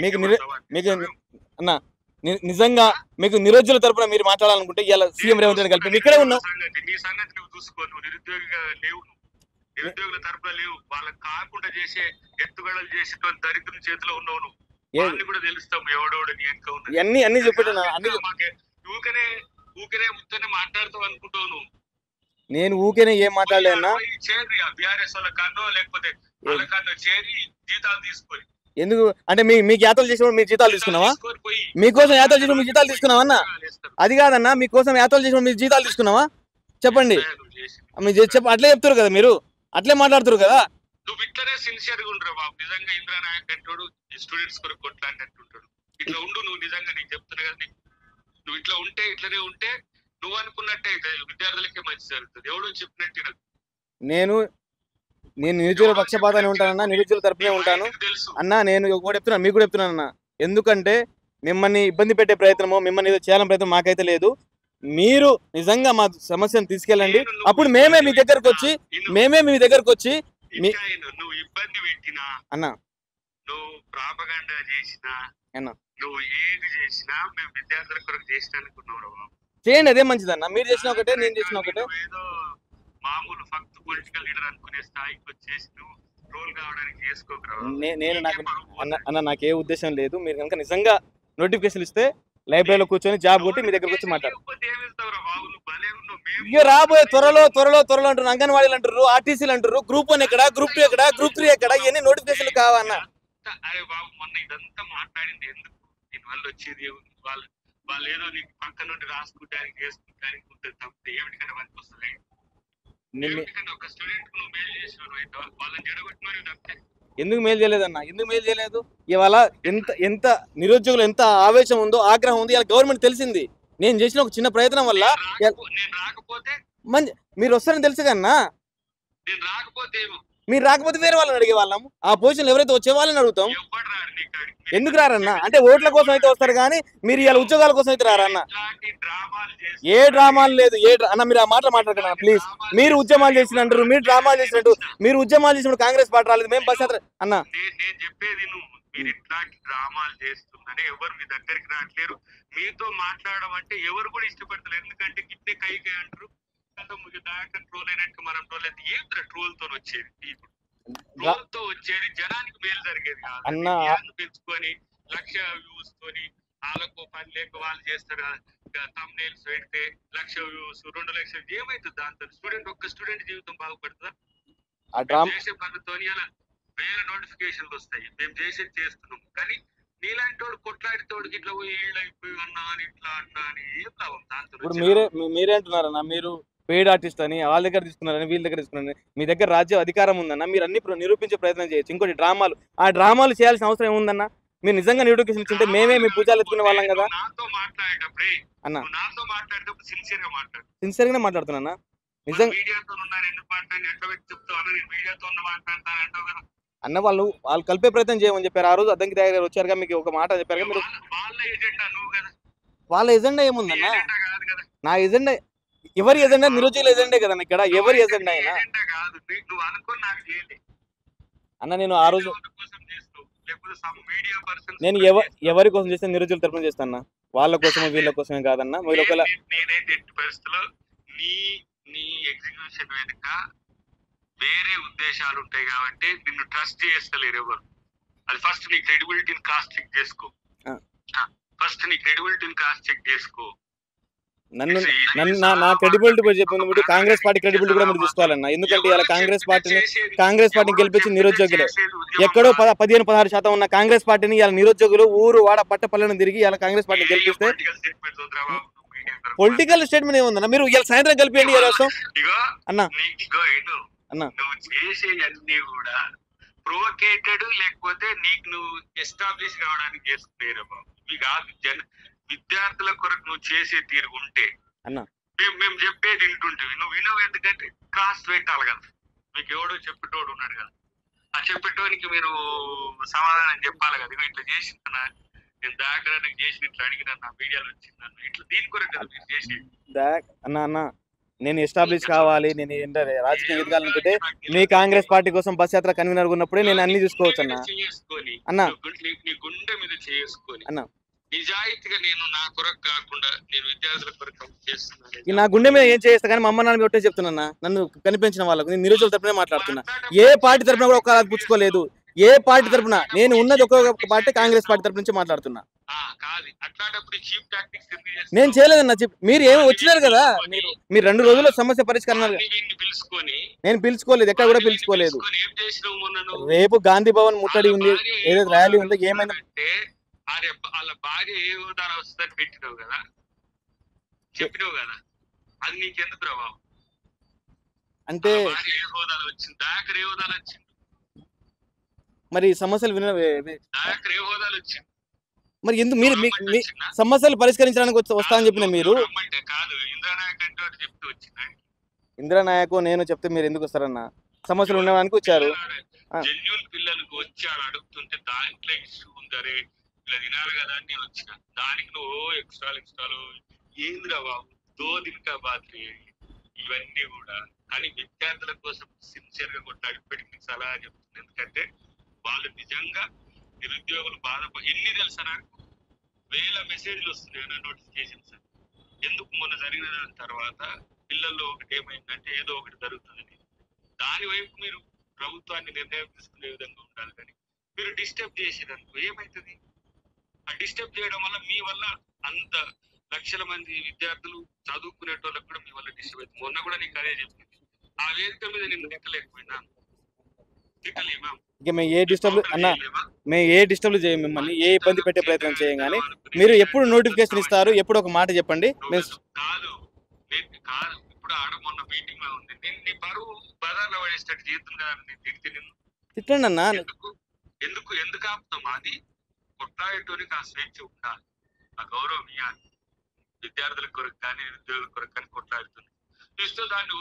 మీకు మీకు అన్న నిజంగా మీకు నిరుద్యోగుల తరపున మీరు మాట్లాడాలనుకుంటే ఇలా సీఎం రేవంత్ రెడ్డి కలిపి ఇక్కడే ఉన్నావు. నీ సంగతి నువ్వు చూసుకో. నువ్వు నిరుద్యోగిగా లేవు, నిరుద్యోగుల తరపున లేవు. వాళ్ళకి కాకుండా చేసే ఎత్తుగడలు చేసేటువంటి దరిద్రం చేతిలో ఉన్నావు నువ్వు. వాళ్ళని కూడా తెలుస్తాం ఎవడోడు నీ వెనక ఉన్నది. అన్ని చెప్పాడు. ఊకనే ముత్తనే మాట్లాడుతావు అనుకుంటావు నువ్వు. నేను ఊకేనే ఏం మాట్లాడలేనా? చేరి బీఆర్ఎస్ వాళ్ళ కన్నో లేకపోతే వాళ్ళ కన్నో చేరి జీతాలు తీసుకొని. ఎందుకు అంటే మీకు యాత్రలు చేసినప్పుడు మీరు జీతాలు తీసుకున్నావా? మీకోసం యాత్రలు చేసినప్పుడు మీరు జీతాలు తీసుకున్నావా అన్న? అది కాదన్నా, మీకోసం యాత్రలు చేసినప్పుడు మీరు జీతాలు తీసుకున్నావా చెప్పండి. మీరు అట్లే చెప్తారు కదా, మీరు అట్లే మాట్లాడుతారు కదా. నువ్వు ఇట్లనే సిన్సియర్ గా ఉండరు బాబు. నిజంగా ఇంద్రా నాయక్ అంటాడు స్టూడెంట్స్ కొరకు కొట్లాడినట్టుంటాడు. ఇట్లా ఉండు నువ్వు. నిజంగా నీకు చెప్తున్నా కదా, నువ్వు ఇట్లా ఉంటే ఇట్లనే ఉంటే నువ్వు అనుకున్నట్టే విద్యార్థులకే మంచి జరుగుతుంది. ఎవడో చెప్పినట్టు నేను నిరుద్యోగుల పక్షపాతాన్ని ఉంటానన్నా, నిరుద్యోగుల తరపునే ఉంటాను అన్నా. నేను కూడా చెప్తున్నాను, మీకు కూడా చెప్తున్నాను అన్న. ఎందుకంటే మిమ్మల్ని ఇబ్బంది పెట్టే ప్రయత్నమో మిమ్మల్ని ఏదో చేయాలని ప్రయత్నం మాకైతే లేదు. మీరు నిజంగా మా సమస్యను తీసుకెళ్ళండి. అప్పుడు మేమే మీ దగ్గరకు వచ్చి నువ్వు ఇబ్బంది పెట్టినా అన్నా, నువ్వు ప్రాపగాండా చేసినా అన్నా, నువ్వు ఏది చేసినా మేము విద్యార్థుల కొరకు చేసినానుకున్నావు. చేయండి, అదే మంచిదన్న. మీరు చేసిన ఒకటే, నేను చేసిన ఒకటే. ఏదో మామూలు ఫక్త్ పొలిటికల్ లీడర్ అనుకునే స్థాయికి వచ్చేసి నువ్వు రోల్ కావడానికి చేసుకోకరా. అన్న నాకు ఏ ఉద్దేశం లేదు. మీరు కనుక నిజంగా నోటిఫికేషన్ ఇస్తే లైబ్రరీలో కూర్చొని జాబ్ కొట్టి మీ దగ్గరకు వచ్చి మాట్లాడు. ఇక రాబోయే త్వరలో అంటారు. అంగన్వాడీలు అంటారు, ఆర్టీసీలు అంటారు, గ్రూప్ 1 ఎక్కడ, గ్రూప్ 2 ఎక్కడ, గ్రూప్ 3 ఎక్కడ, ఇవన్నీ నోటిఫికేషన్లు కావన్నా. అరే బాబు, మొన్న ఇదంతా మాట్లాడింది ఎందుకు? దీనివల్ల వచ్చేది వాళ్ళు ఏదో నీకు పక్క నుండి రాసుకుంటానికి చేసుకుంటానికి ఉంటుంది తప్పితే ఏమిటికైనా పనికి వస్తుంది. ఒక స్టూడెంట్ నువ్వు మేలు చేసిన వాళ్ళని జడగొట్టిన తప్పితే ఎందుకు మేలు చేయలేదన్న? ఎందుకు మేలు చేయలేదు? ఇవాళ ఎంత నిరుద్యోగులు ఎంత ఆవేశం ఉందో, ఆగ్రహం ఉంది. ఇలా గవర్నమెంట్ తెలిసింది. నేను చేసిన ఒక చిన్న ప్రయత్నం వల్ల నేను రాకపోతే మీరు వస్తారని తెలుసు కన్నా. నేను రాకపోతే మీరు రాకపోతే వేరే వాళ్ళని అడిగే వాళ్ళం. ఆ పొజిషన్ ఎవరైతే వచ్చే వాళ్ళని అడుగుతాం. ఎందుకు రారన్నా? అంటే ఓట్ల కోసం అయితే వస్తారు కానీ మీరు ఇలా ఉద్యోగాల కోసం అయితే రారన్న. ఏ డ్రామాలు లేదు. అన్న మీరు ఆ మాటలు మాట్లాడకండి ప్లీజ్. మీరు ఉద్యమాలు చేసినట్టు, మీరు డ్రామాలు చేసినట్టు, మీరు ఉద్యమాలు చేసినప్పుడు కాంగ్రెస్ పార్టీ రాలేదు, మేము బస్ యాత్ర అన్న. నేను చెప్పేది మీరు ఇట్లాంటి డ్రామాలు చేస్తుందని ఎవరు మీ దగ్గరికి రావట్లేరు. మీతో మాట్లాడడం అంటే ఎవరు కూడా ఇష్టపడతారు. ఎందుకంటే గిట్టే కైకే అంటారు. ట్రోల్ అయినట్టు మనం ట్రోల్ అయితే ఏం ట్రోల్ తో వచ్చేది? ట్రోల్ తో వచ్చేది జనానికి మేలు జరిగేది కాదు. పెంచుకొని 1,00,000 వ్యూస్ తోని వాళ్ళకు పని లేక వాళ్ళు చేస్తారు. థంబ్నెయిల్స్ పెడితే 1,00,000 వ్యూస్, 2,00,000 ఏమైతుంది దాంతో? ఒక్క స్టూడెంట్ జీవితం బాగుపడుతుందా? చేసే పనితో వేరే నోటిఫికేషన్లు వస్తాయి. మేము చేస్తున్నాం కానీ నీలాంటి వాడు కొట్లాడితోడికి ఇట్లా ఏళ్ళైపోయి అన్నా అని ఇట్లా అన్నా అని ఏం లాభం దాంతో? ఇప్పుడు మీరే అంటున్నారన్నా, మీరు పెయిడ్ ఆర్టిస్ట్ అని వాళ్ళ దగ్గర తీసుకున్నారని వీళ్ళ దగ్గర తీసుకున్నారని. మీ దగ్గర రాజ్య అధికారం ఉందన్న, మీరు అన్ని నిరూపించే ప్రయత్నం చేయొచ్చు. ఇంకోటి డ్రామాలు చేయాల్సిన అవసరం ఏముందన్న? మీరు నిజంగా నోటిఫికేషన్ ఇచ్చింటే మేమే మీ పూజలు ఎత్తుకునే వాళ్ళం కదా అన్న. సిన్సియర్ గానే మాట్లాడుతున్నా. నిజంగా అన్న వాళ్ళు కలిపే ప్రయత్నం చేయమని చెప్పారు. ఆ రోజు అద్దంకి దగ్గర వచ్చారుగా, మీకు ఒక మాట చెప్పారు. మీరు వాళ్ళ ఎజెండా ఏముందన్న? నా ఎజెండా ఎవరి ఎజెండా? నిరుద్యోగుల ఎజెండే కదా ఇక్కడ. ఎవరి ఎజెండా అయినా అన్న, నేను ఆ రోజు నేను ఎవరి కోసం చేస్తే నిరుద్యోగుల తరపున చేస్తాను. వాళ్ళ కోసమే వీళ్ళ కోసమే కాదన్న. మీరు ఒకవేళ నీ ఎగ్జిక్యూషన్ వెనుక వేరే ఉద్దేశాలు ఉంటాయి కాబట్టి నిన్ను ట్రస్ట్ చేస్తలేరు ఎవరు. అది ఫస్ట్ నీ క్రెడిబిలిటీని కాస్ట్ చెక్ చేసుకో. నా క్రెడిబిలిటీ చెప్పినప్పుడు కాంగ్రెస్ పార్టీ క్రెడిబిలిటీ కూడా మీరు తీసుకోవాలన్న. ఎందుకంటే ఇలా కాంగ్రెస్ పార్టీని గెలిపించి నిరుద్యోగులు ఎక్కడో 15-16% ఉన్న కాంగ్రెస్ పార్టీని ఇలా నిరుద్యోగులు ఊరు వాడ పట్టపల్లెను తిరిగి ఇలా కాంగ్రెస్ పార్టీని గెలిపిస్తే పొలిటికల్ స్టేట్మెంట్ ఏముందన్న? మీరు ఇలా సాయంత్రం కలిపేయండి అన్న. ప్రొవోకేటెడ్ లేకపోతే నీకు నువ్వు ఎస్టాబ్లిష్ కావడానికి చేస్తున్నారు బాబు. విద్యార్థుల కొరకు నువ్వు చేసే తీరు ఉంటే మేము చెప్పేది వింటుంటివి. నువ్వు వినవు. ఎందుకంటే క్రాస్ పెట్టాలి కదా. మీకు ఎవడో చెప్పేటోడు ఉన్నాడు కదా. ఆ చెప్పేటోనికి మీరు సమాధానం చెప్పాలి కదా. ఇట్లా చేసిందన్నా, నేను దాకా చేసి ఇట్లా అడిగినా, నా మీడియాలో వచ్చిందన్న, ఇట్లా దీని కొరకు కదా మీరు చేసేది. అన్న నేను ఎస్టాబ్లిష్ కావాలి, నేను రాజకీయ ఎదగాలనుకుంటే మీ కాంగ్రెస్ పార్టీ కోసం బస్ యాత్ర కన్వీనర్ ఉన్నప్పుడే నేను అన్ని చూసుకోవచ్చు అన్న. అన్న నీ గుండె మీద చేసుకొని అన్న నిజాయితీగా నేను నా కొరకు కాకుండా నేను విద్యార్థుల కొరకు చేస్తున్నాను. నా గుండె మీద ఏం చేస్తా కానీ మా అమ్మ నాన్న ఒకటే చెప్తున్నా, నన్ను కనిపించిన వాళ్ళకు నేను నిరుద్యోగుల తరపునే మాట్లాడుతున్నా. ఏ పార్టీ తరపున కూడా ఒక పుచ్చుకోలేదు. ఏ పార్టీ తరపున నేను ఉన్నది ఒక్కొక్క పార్టీ కాంగ్రెస్ పార్టీ తరపు నుంచి మాట్లాడుతున్నా. నేను చేయలేదన్న. మీరు ఏమో వచ్చినారు కదా, మీరు 2 రోజుల్లో సమస్య పరిష్కారం. నేను పిలుచుకోలేదు, ఎక్కడ కూడా పిలుచుకోలేదు. రేపు గాంధీ భవన్ ముట్టడి ఉంది, ఏదైతే ర్యాలీ ఉందో ఏమైనా వాళ్ళ భార్య ఏ హోదాలో వస్తుందని పెట్టినావు కదా, చెప్పినావు కదా, అది నీకెందుకు ప్రభావం అంటే ఏ హోదాలో వచ్చింది, దాకర్ ఏ హోదాలో వచ్చింది, మరి సమస్యలు దాకర్ ఏ హోదాలో వచ్చింది, మరి ఎందుకు మీరు సమస్యలు పరిష్కరించడానికి వస్తా అని చెప్పిన మీరు కాదు ఇంద్రనాయక్ అంటే చెప్తూ వచ్చింది. ఇంద్రనాయకు నేను చెప్తే మీరు ఎందుకు వస్తారన్న? సమస్యలు ఉండడానికి వచ్చారు. జెన్యూన్ పిల్లలకు వచ్చారు అడుగుతుంటే దాంట్లో ఇష్యూ ఉందరే ఇలా తినాలి కదా అని నేను వచ్చిన, దానికి నువ్వు ఎక్స్ట్రాలు ఏందిరా బాబు దోదినికా బాత్రి ఇవన్నీ కూడా. కానీ విద్యార్థుల కోసం సిన్సియర్ గా కొట్టాడు ఇప్పటికి సలహా చెప్తుంది. ఎందుకంటే వాళ్ళు నిజంగా నిరుద్యోగులు ఎన్ని తెలుసా, నాకు 1000 మెసేజ్లు వస్తున్నాయి నా నోటిఫికేషన్స్. ఎందుకు మొన్న జరిగిన తర్వాత పిల్లల్లో ఒకటి ఏమైందంటే ఏదో ఒకటి జరుగుతుందని దాని వైపు మీరు ప్రభుత్వాన్ని నిర్ణయం తీసుకునే విధంగా ఉండాలి. కానీ మీరు డిస్టర్బ్ చేసేదనుకో ఏమైతుంది? ఆ డిస్టర్బ్ చేయడం వల్ల మీ వల్ల అంత లక్షల మంది విద్యార్థులు చదువుకునేటోళ్ళకి కూడా మీ వల్ల డిస్టర్బ్ అవుతుంది. మొన్న కూడా నీకు అదే చెప్పింది. ఆ వేదిక మీద నిన్ను తిట్టలేకపోయినా తిట్టలేమా? ఇక మేము ఏ డిస్టర్బ్ చేయం, మిమ్మల్ని ఏ ఇబ్బంది పెట్టే ప్రయత్నం చేయం. కానీ మీరు ఎప్పుడు నోటిఫికేషన్ ఇస్తారు, ఎప్పుడు ఒక మాట చెప్పండి. కాదు ఇప్పుడు ఆడ మొన్న మీటింగ్ లో ఉంది, నీ బరువు బజార్లో పడేటట్టు చేస్తుంది కదా, నేను తిడితే నిన్ను తిట్టండి అన్న. ఎందుకు ఆపుతాం? అది కొట్లాడేటోనికి ఆ స్వేచ్ఛ ఉండాలి, ఆ గౌరవం ఇవ్వాలి. విద్యార్థుల కొరకు కానీ నిరుద్యోగుల కొరకు కానీ కొట్లాడుతుంది చూస్తూ దాన్ని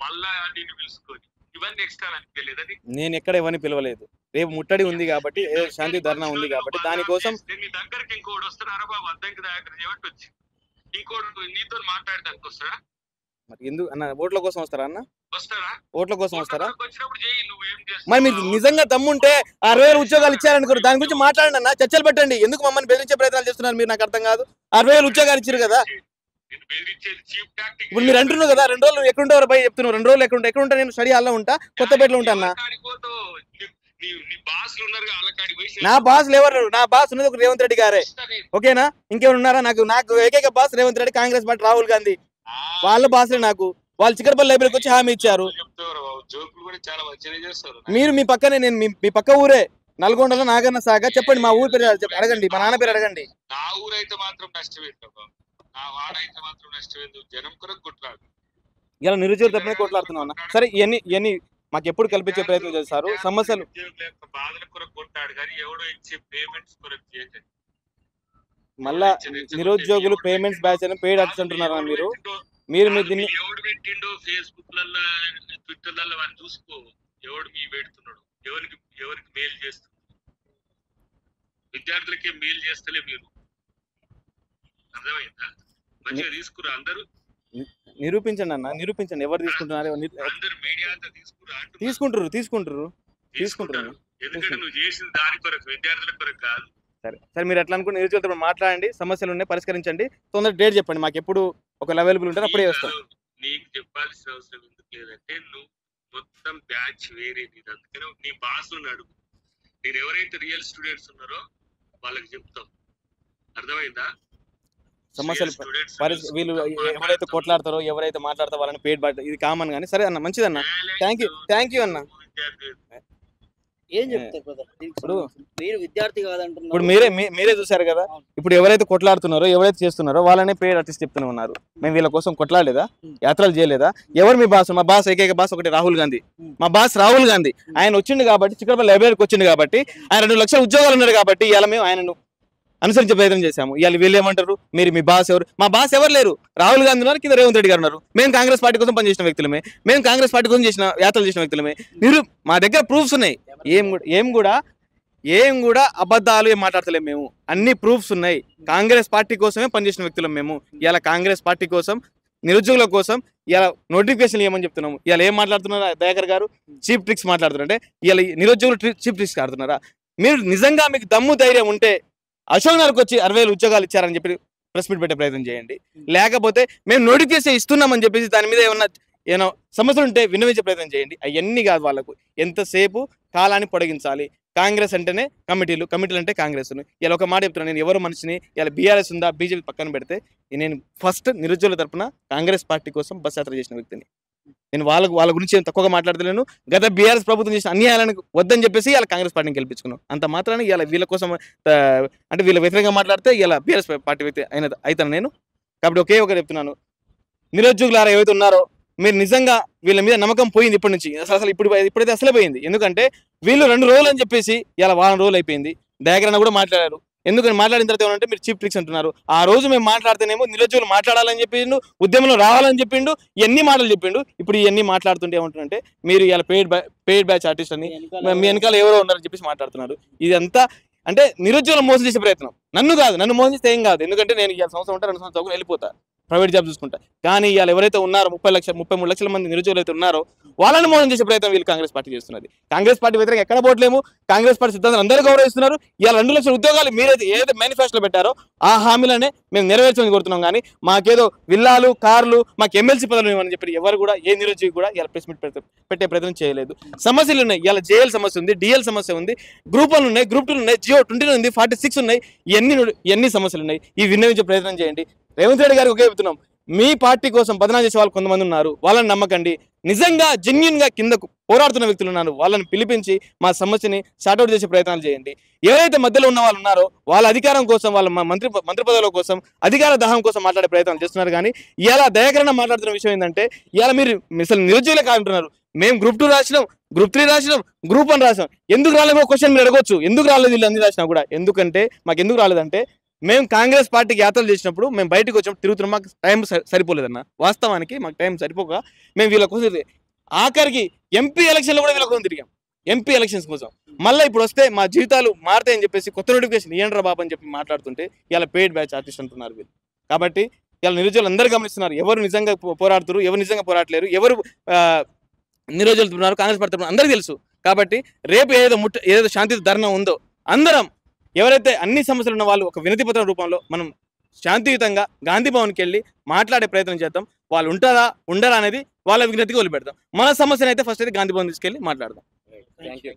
మళ్ళా నేను పిలుచుకొని ఇవన్నీ ఎక్స్ట్రా అనిపించలేదని. నేను ఎక్కడ ఇవన్నీ పిలవలేదు. రేపు ముట్టడి ఉంది కాబట్టి, శాంతి ధర్నా ఉంది కాబట్టి దానికోసం నీ దగ్గరికి ఇంకోటి వస్తున్నారా బాబు అద్దంకి దాకా చేయబట్టి వచ్చి ఇంకోటి నీతో మాట్లాడడానికి వస్తాడా? మరి ఎందుకు అన్న? ఓట్ల కోసం వస్తారా అన్న? వస్తాడా? ఓట్ల కోసం వస్తారా? వచ్చినప్పుడు చేయి, నువ్వేం చేస్తావు? మరి మీరు నిజంగా దమ్ముంటే 60,000 ఉద్యోగాలు ఇచ్చారనుకోరు, దాని గురించి మాట్లాడండి అన్న, చర్చలు పెట్టండి. ఎందుకు మమ్మల్ని బెదిరించే ప్రయత్నాలు చేస్తున్నారు మీరు? నాకు అర్థం కాదు. 60,000 ఉద్యోగాలు ఇచ్చారు కదా. ఇప్పుడు మీరు అంటున్నారు కదా 2 రోజులు ఎక్కడుంటారు భయ చెప్తున్నారు. 2 రోజులు ఎక్కడుంటా? నేను స్టడీ హాల్లో ఉంటా, కొత్తపేటలో ఉంటా అన్న. నా బాసులు ఎవరు? నా బాస్ ఉన్నది ఒక రేవంత్ రెడ్డి గారే, ఓకేనా? ఇంకెవరు ఉన్నారా? నాకు ఏకైక బాస్ రేవంత్ రెడ్డి, కాంగ్రెస్ పార్టీ రాహుల్ గాంధీ, వాళ్ళ బాసులే నాకు. వాళ్ళు చిక్కడపల్లి లైబ్రరీకి వచ్చి హామీ ఇచ్చారు. మీరు మీ పక్కనే, నేను మీ పక్క ఊరే నల్గొండలో నాగన్న సాగర్. చెప్పండి మా ఊరి పేరు అడగండి, మా నాన్న పేరు అడగండి. నా ఊరైతే మాత్రం నష్టమేంటో, నా వాడైతే మాత్రం నష్టమేందు, జనం కొరకు కొట్లాడు. ఇలా నిరుద్యోగుల తరపునే కొట్లాడుతున్నాం అన్న. సరే ఇవన్నీ మాకు ఎప్పుడు కల్పించే ప్రయత్నం చేస్తారు. సమస్యలు బాధల కొరకు కొట్టాడు కానీ ఎవడో ఇచ్చే పేమెంట్స్ కొరకు చేయలేదు. మళ్ళా నిరుద్యోగులు పేమెంట్స్ బ్యాచ్ అని పెయిడ్ ఆర్టిస్ట్ అంటున్నారా మీరు? దీన్ని ఎవడు పెట్టిండో ఫేస్బుక్ లలో ట్విట్టర్ లలో వాడిని చూసుకో, ఎవడు మీ పెడుతున్నాడు, ఎవరికి మెయిల్ చేస్తున్నాడు? విద్యార్థులకే మెయిల్ చేస్తలే మీరు, అర్థమైందా? మంచిగా తీసుకురా, అందరూ నిరూపించండి అన్న, నిరూపించండి. ఎవరు తీసుకుంటున్నారు? అందరు మీడియా అంతా తీసుకుంటారు. ఎందుకంటే నువ్వు చేసిన దాని కొరకు, విద్యార్థుల కొరకు కాదు. సరే మీరు ఎట్లా అనుకుంటే నిరుద్యోగులతో మాట్లాడండి, సమస్యలు ఉన్నాయి పరిష్కరించండి. తొందరగా డేట్ చెప్పండి, మాకు ఎప్పుడు ఒకవేళ అవైలబుల్ ఉంటారు అప్పుడే వస్తాం. నీకు చెప్పాల్సిన అవసరం ఎందుకు లేదంటే నువ్వు మొత్తం బ్యాచ్ వేరే నీది, అందుకనే నీ బాస్ ఉన్నాడు. నేను ఎవరైతే రియల్ స్టూడెంట్స్ ఉన్నారో వాళ్ళకి చెప్తాం, అర్థమైందా? సమస్యలు వీళ్ళు ఎవరైతే కొట్లాడతారో, ఎవరైతే మాట్లాడతారో వాళ్ళని పేడ్ బాట్, ఇది కామన్. కానీ సరే అన్న, మంచిదన్న. థ్యాంక్ యూ అన్న. ఏం చెప్తారు ఇప్పుడు మీరు విద్యార్థి కాదంటున్నారు. ఇప్పుడు మీరే చూసారు కదా, ఇప్పుడు ఎవరైతే కొట్లాడుతున్నారో, ఎవరైతే చేస్తున్నారో వాళ్ళనే పేడ్ ఆర్టిస్ట్ చెప్తూనే ఉన్నారు. మేము వీళ్ళ కోసం కొట్లాడలేదా? యాత్రలు చేయలేదా? ఎవరు మీ బాస్? మా బాస్ ఏకైక బాస్ ఒకటి రాహుల్ గాంధీ. మా బాస్ రాహుల్ గాంధీ ఆయన వచ్చిండు కాబట్టి, చిక్కడపల్లి లైబ్రరీకి వచ్చిండు కాబట్టి, ఆయన 2 లక్షల ఉద్యోగాలు ఉన్నారు కాబట్టి ఇలా మేము ఆయనను అనుసరించే ప్రయత్నం చేశాము. ఇవాళ వీళ్ళు ఏమంటారు, మీరు మీ బాస్ ఎవరు? మా బాస్ ఎవరు లేరు. రాహుల్ గాంధీ ఉన్నారు, కింద రేవంత్ రెడ్డి గారు ఉన్నారు. మేము కాంగ్రెస్ పార్టీ కోసం పనిచేసిన వ్యక్తులమే, మేము కాంగ్రెస్ పార్టీ కోసం యాత్రలు చేసిన వ్యక్తులమే. మా దగ్గర ప్రూఫ్స్ ఉన్నాయి. ఏం కూడా అబద్ధాలు ఏం మాట్లాడతలేము మేము, అన్ని ప్రూఫ్స్ ఉన్నాయి. కాంగ్రెస్ పార్టీ కోసమే పనిచేసిన వ్యక్తులం మేము. ఇలా కాంగ్రెస్ పార్టీ కోసం నిరుద్యోగుల కోసం ఇలా నోటిఫికేషన్ ఇవ్వమని చెప్తున్నాము. ఇలా ఏం మాట్లాడుతున్నారా దయాకర్ గారు? చీప్ ట్రిక్స్ మాట్లాడుతున్నారు. అంటే ఇలా నిరుద్యోగులు చీప్ ట్రిక్స్ ఆడుతున్నారా? మీరు నిజంగా మీకు దమ్ము ధైర్యం ఉంటే అశోక్ నగర్కి వచ్చి 60,000 ఉద్యోగాలు ఇచ్చారని చెప్పి ప్రెస్ మీట్ పెట్టే ప్రయత్నం చేయండి. లేకపోతే మేము నోటిఫికేషన్ ఇస్తున్నామని చెప్పేసి దాని మీద ఏమైనా సమస్యలు ఉంటే విన్నవించే ప్రయత్నం చేయండి. అవన్నీ కాదు, వాళ్ళకు ఎంతసేపు కాలాన్ని పొడిగించాలి. కాంగ్రెస్ అంటేనే కమిటీలు అంటే కాంగ్రెస్. ఇలా ఒక మాట చెప్తున్నాను, నేను ఎవరు మనిషిని ఇలా బీఆర్ఎస్ ఉందా బీజేపీ పక్కన పెడితే నేను ఫస్ట్ నిరుద్యోగుల తరపున కాంగ్రెస్ పార్టీ కోసం బస్ యాత్ర చేసిన వ్యక్తిని. నేను వాళ్ళ గురించి ఏం తక్కువగా మాట్లాడలేను. గత బీఆర్ఎస్ ప్రభుత్వం చేసిన అన్యాయాలను వద్దని చెప్పేసి ఇలా కాంగ్రెస్ పార్టీని గెలిపించుకున్నాం. అంత మాత్రాన ఇలా వీళ్ళ కోసం అంటే వీళ్ళ వ్యతిరేకంగా మాట్లాడితే ఇలా బీఆర్ఎస్ పార్టీ వ్యక్తి అవుతాను నేను. కాబట్టి ఒకే ఒకటి చెప్తున్నాను, నిరుద్యోగులారా ఏవైతే ఉన్నారో మీరు నిజంగా వీళ్ళ మీద నమ్మకం పోయింది ఇప్పటి నుంచి. అసలు ఇప్పుడైతే అసలే పోయింది. ఎందుకంటే వీళ్ళు 2 రోజులు అని చెప్పేసి ఇలా వారం రోజులు అయిపోయింది. దయాకరణ కూడా మాట్లాడారు. ఎందుకని మాట్లాడిన తర్వాత ఏమంటే మీరు చీప్ ట్రిక్స్ అంటున్నారు. ఆ రోజు మేము మాట్లాడితేనేమో నిరుద్యోగులు మాట్లాడాలని చెప్పిండు, ఉద్యమంలో రావాలని చెప్పిండు, ఎన్ని మాటలు చెప్పిండు. ఇప్పుడు ఇవన్నీ మాట్లాడుతుంటే ఏమంటుంటే మీరు ఇలా పెయిడ్ బ్యాచ్ ఆర్టిస్ట్ అని మీ వెనకాల ఎవరో ఉన్నారని చెప్పేసి మాట్లాడుతున్నారు. ఇదంతా అంటే నిరుద్యోగులు మోసం చేసే ప్రయత్నం. నన్ను కాదు, నన్ను మోసం చేస్తే ఏం కాదు. ఎందుకంటే నేను ఇవాళ సంవత్సరం ఉంటే 2 సంవత్సరాలు వెళ్ళిపోతా, ప్రైవేట్ జాబ్ చూసుకుంటా. కానీ ఇవాళ ఎవరైతే ఉన్నారో 33 లక్షల మంది నిరుద్యోగులు అయితే ఉన్నారో వాళ్ళని మోసం చేసే ప్రయత్నం వీళ్ళు కాంగ్రెస్ పార్టీ చేస్తున్నది. కాంగ్రెస్ పార్టీ వ్యతిరేకంగా ఎక్కడ పోవట్లేము. కాంగ్రెస్ పార్టీ సిద్ధాంతాలు అందరూ గౌరవిస్తున్నారు. ఇవాళ 2 లక్షల ఉద్యోగాలు ఏదైతే మేనిఫెస్టోలో పెట్టారో ఆ హామీలనే మేము నెరవేర్చమని కోరుతున్నాం. కానీ మాకేదో విల్లాలు కార్లు మాకు ఎమ్మెల్సీ పదవులు ఇవ్వని చెప్పి ఎవరు కూడా ఏ నిరుద్యోగి కూడా ఇలా ప్రెస్ మీట్ పెట్టే ప్రయత్నం చేయలేదు. సమస్యలు ఉన్నాయి. ఇలా జేఎల్ సమస్య ఉంది, డిఎల్ సమస్య ఉంది, గ్రూప్ 1 ఉన్నాయి, గ్రూప్ 2 ఉన్నాయి, జియో 20 ఉంది, 46 ఉన్నాయి. ఇవన్నీ సమస్యలు ఉన్నాయి. ఇవి విన్నవించే ప్రయత్నం చేయండి. రేవంత్ రెడ్డి గారికి ఒకే చెప్తున్నాం, మీ పార్టీ కోసం బదనాం చేసే వాళ్ళు కొంతమంది ఉన్నారు, వాళ్ళని నమ్మకండి. నిజంగా జెన్యూన్ గా కిందకు పోరాడుతున్న వ్యక్తులు ఉన్నారు, వాళ్ళని పిలిపించి మా సమస్యని సార్ట్అవుట్ చేసే ప్రయత్నాలు చేయండి. ఎవరైతే మధ్యలో ఉన్న వాళ్ళు ఉన్నారో వాళ్ళ అధికారం కోసం, వాళ్ళ మంత్రి పదవుల కోసం, అధికార దాహం కోసం మాట్లాడే ప్రయత్నాలు చేస్తున్నారు. కానీ ఇలా దయాకరణ మాట్లాడుతున్న విషయం ఏంటంటే ఇలా మీరు అసలు నిరుద్యోగులే కాదంటున్నారు. మేము గ్రూప్ 2 రాసినాం, గ్రూప్ 3 రాసినాం, గ్రూప్ 1 రాసినాం. ఎందుకు రాలేమో క్వశ్చన్ మీరు అడగొచ్చు. ఎందుకు రాలేదు వీళ్ళు అన్ని రాసినా కూడా? ఎందుకంటే మాకు ఎందుకు రాలేదంటే మేము కాంగ్రెస్ పార్టీకి యాత్రలు చేసినప్పుడు మేము బయటకు వచ్చినప్పుడు తిరుగుతున్నాం, మాకు టైం సరిపోలేదన్న. వాస్తవానికి మాకు టైం సరిపోక మేము వీళ్ళ కోసం ఆఖరికి ఎంపీ ఎలక్షన్లో కూడా వీళ్ళ కోసం తిరిగాం, ఎంపీ ఎలక్షన్స్ కోసం. మళ్ళీ ఇప్పుడు వస్తే మా జీవితాలు మారుతాయని చెప్పేసి కొత్త నోటిఫికేషన్ ఇయ్యండ్రా బాబు అని చెప్పి మాట్లాడుతుంటే ఇలా పెయిడ్ బ్యాచ్ ఆర్టిస్ట్ అంటున్నారు వీళ్ళు. కాబట్టి ఇలా నిరుద్యోగులు అందరూ గమనిస్తున్నారు ఎవరు నిజంగా పోరాడుతారు, ఎవరు నిజంగా పోరాడలేరు, ఎవరు నిరుద్యోగులు ఉన్నారు కాంగ్రెస్ పార్టీ అందరికీ తెలుసు. కాబట్టి రేపు ఏదో శాంతి ధర్నా ఉందో అందరం ఎవరైతే అన్ని సమస్యలు ఉన్న వాళ్ళు ఒక వినతి పత్రం రూపంలో మనం శాంతియుతంగా గాంధీ భవన్కి వెళ్ళి మాట్లాడే ప్రయత్నం చేద్దాం. వాళ్ళు ఉంటారా ఉండరా అనేది వాళ్ళ విజ్ఞతకి వదిలిపెడతాం. మన సమస్యను అయితే ఫస్ట్ అయితే గాంధీ భవన్ తీసుకెళ్ళి మాట్లాడదాం. Thank you.